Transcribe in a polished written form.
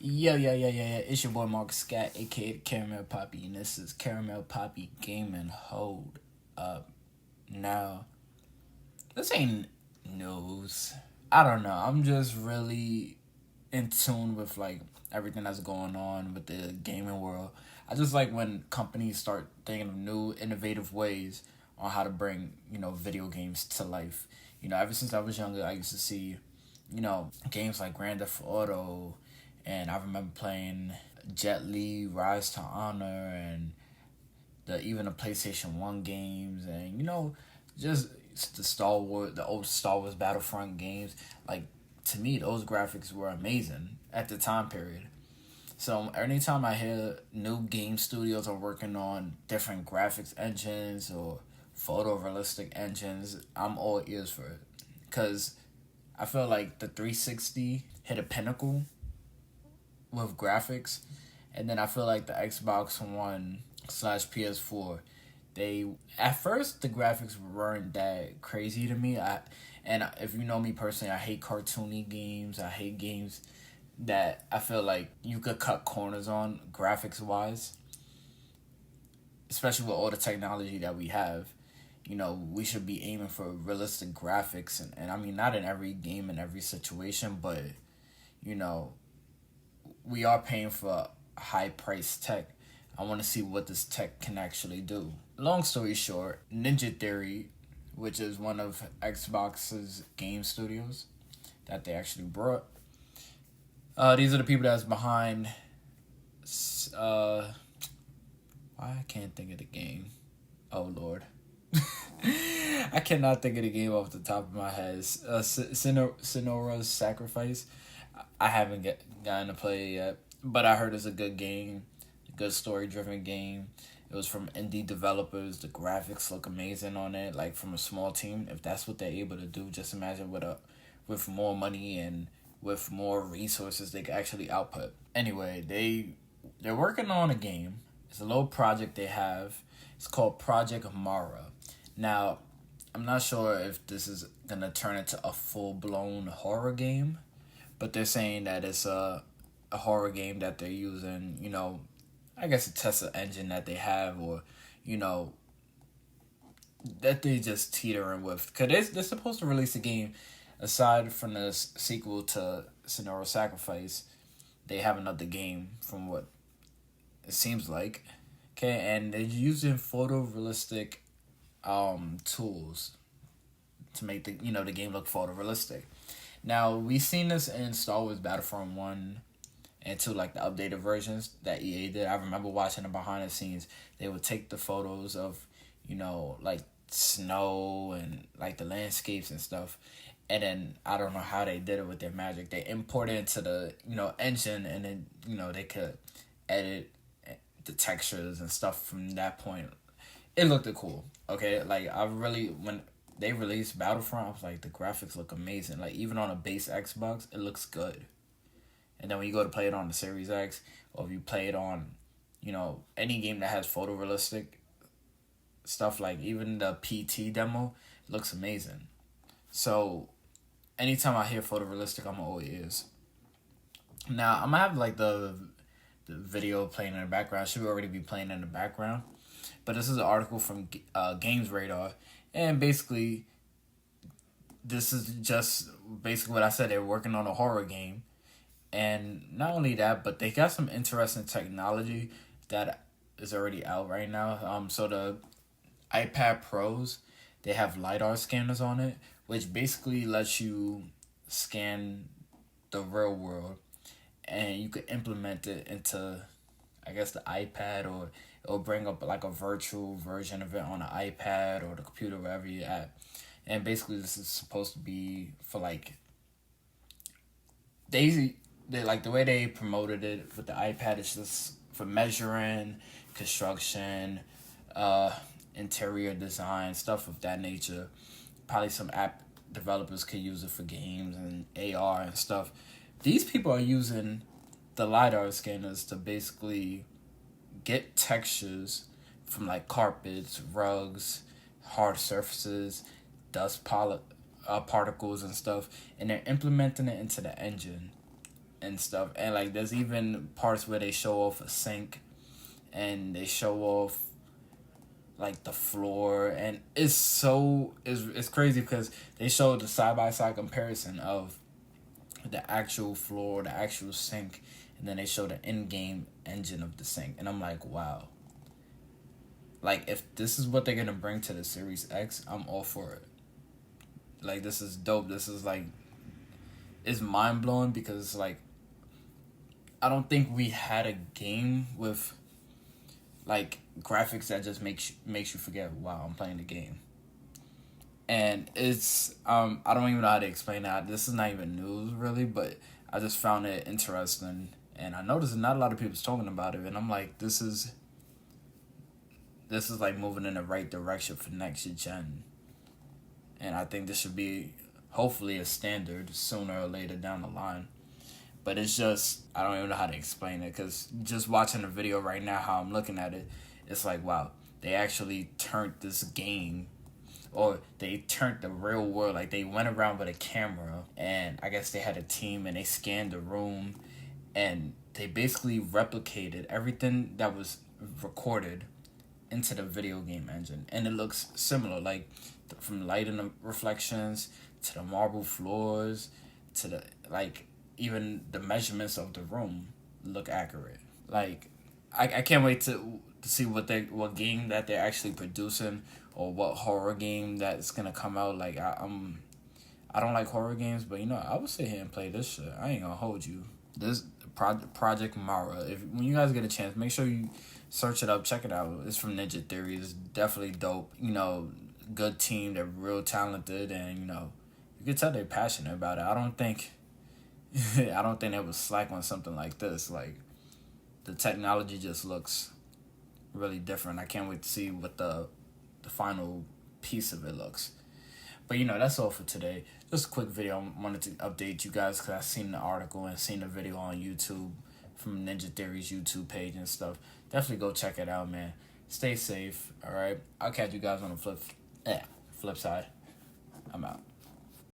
Yeah. It's your boy Mark Scott, aka Caramel Poppy, and this is Caramel Poppy Gaming. Hold up. Now, this ain't news. I don't know. I'm just really in tune with like everything that's going on with the gaming world. I just like when companies start thinking of new, innovative ways on how to bring video games to life. Ever since I was younger, I used to see games like Grand Theft Auto, and I remember playing Jet Li, Rise to Honor, and the PlayStation One games, and just the old Star Wars Battlefront games. Like, to me, those graphics were amazing at the time period. So anytime I hear new game studios are working on different graphics engines or photorealistic engines, I'm all ears for it. Cause I feel like the 360 hit a pinnacle with graphics, and then I feel like the Xbox One slash PS4, they at first the graphics weren't that crazy to me. And if you know me personally, I hate cartoony games. I hate games that I feel like you could cut corners on graphics wise, especially with all the technology that we have. We should be aiming for realistic graphics, and I mean, not in every game, in every situation, but, you know, we are paying for high price tech. I want to see what this tech can actually do. Long story short, Ninja Theory, which is one of Xbox's game studios that they actually brought, these are the people that's behind. I can't think of the game. Oh Lord. I cannot think of the game off the top of my head. Senua's Sacrifice. I haven't gotten to play it yet, but I heard it's a good game, a good story-driven game. It was from indie developers. The graphics look amazing on it, like from a small team. If that's what they're able to do, just imagine with more money and with more resources they could actually output. Anyway, they're working on a game. It's a little project they have. It's called Project Mara. Now, I'm not sure if this is gonna turn into a full-blown horror game, but they're saying that it's a horror game that they're using, I guess, a Tesla engine that they have, or, that they just teetering with. Because they're supposed to release a game, aside from the sequel to Senua Sacrifice, they have another game from what it seems like. Okay, and they're using photorealistic tools to make the game look photorealistic. Now, we've seen this in Star Wars Battlefront 1 and 2, like the updated versions that EA did. I remember watching the behind the scenes. They would take the photos of, like snow and like the landscapes and stuff. And then I don't know how they did it with their magic. They import it into the, engine, and then, they could edit the textures and stuff from that point. It looked cool. Okay, like when they released Battlefront, I was like, the graphics look amazing. Like, even on a base Xbox, it looks good. And then when you go to play it on the Series X, or if you play it on, any game that has photorealistic stuff, like even the PT demo, it looks amazing. So, anytime I hear photorealistic, I'm all ears. Now, I'm gonna have like the video playing in the background. It should already be playing in the background. But this is an article from Games Radar, and basically, this is just basically what I said. They're working on a horror game, and not only that, but they got some interesting technology that is already out right now. So the iPad Pros, they have LiDAR scanners on it, which basically lets you scan the real world, and you could implement it into, I guess, the iPad, or it'll bring up like a virtual version of it on an iPad or the computer, wherever you're at. And basically, this is supposed to be for like, they like the way they promoted it with the iPad is just for measuring, construction, interior design, stuff of that nature. Probably some app developers could use it for games and AR and stuff. These people are using the LiDAR scanners to basically get textures from like carpets, rugs, hard surfaces, dust particles and stuff, and they're implementing it into the engine. and stuff. And like there's even parts where they show off a sink, and they show off like the floor, and it's crazy because they showed the side by side comparison of the actual floor, the actual sink, and then they show the in game engine of the sink, and I'm like, wow. Like if this is what they're gonna bring to the Series X, I'm all for it. Like this is dope. This is like, it's mind blowing because it's like, I don't think we had a game with like graphics that just makes you forget, wow, I'm playing the game. And it's I don't even know how to explain that. This is not even news really, but I just found it interesting, and I noticed not a lot of people's talking about it, and I'm like, this is like moving in the right direction for next gen. And I think this should be hopefully a standard sooner or later down the line. But it's just, I don't even know how to explain it, because just watching the video right now, how I'm looking at it, it's like, wow, they actually turned this game, or they turned the real world. Like they went around with a camera, and I guess they had a team, and they scanned the room, and they basically replicated everything that was recorded into the video game engine. And it looks similar, like from light and the reflections to the marble floors to the, like, even the measurements of the room look accurate. Like I can't wait to see what game that they're actually producing, or what horror game that's gonna come out. Like I don't like horror games, but I would sit here and play this shit. I ain't gonna hold you. This Project Mara. When you guys get a chance, make sure you search it up, check it out. It's from Ninja Theory. It's definitely dope. Good team. They're real talented, and you can tell they're passionate about it. I don't think they would slack on something like this. Like the technology just looks really different. I can't wait to see what the final piece of it looks. But that's all for today. Just a quick video. I wanted to update you guys because I seen the article and seen the video on YouTube from Ninja Theory's YouTube page and stuff. Definitely go check it out, man. Stay safe, all right? I'll catch you guys on the flip side. I'm out.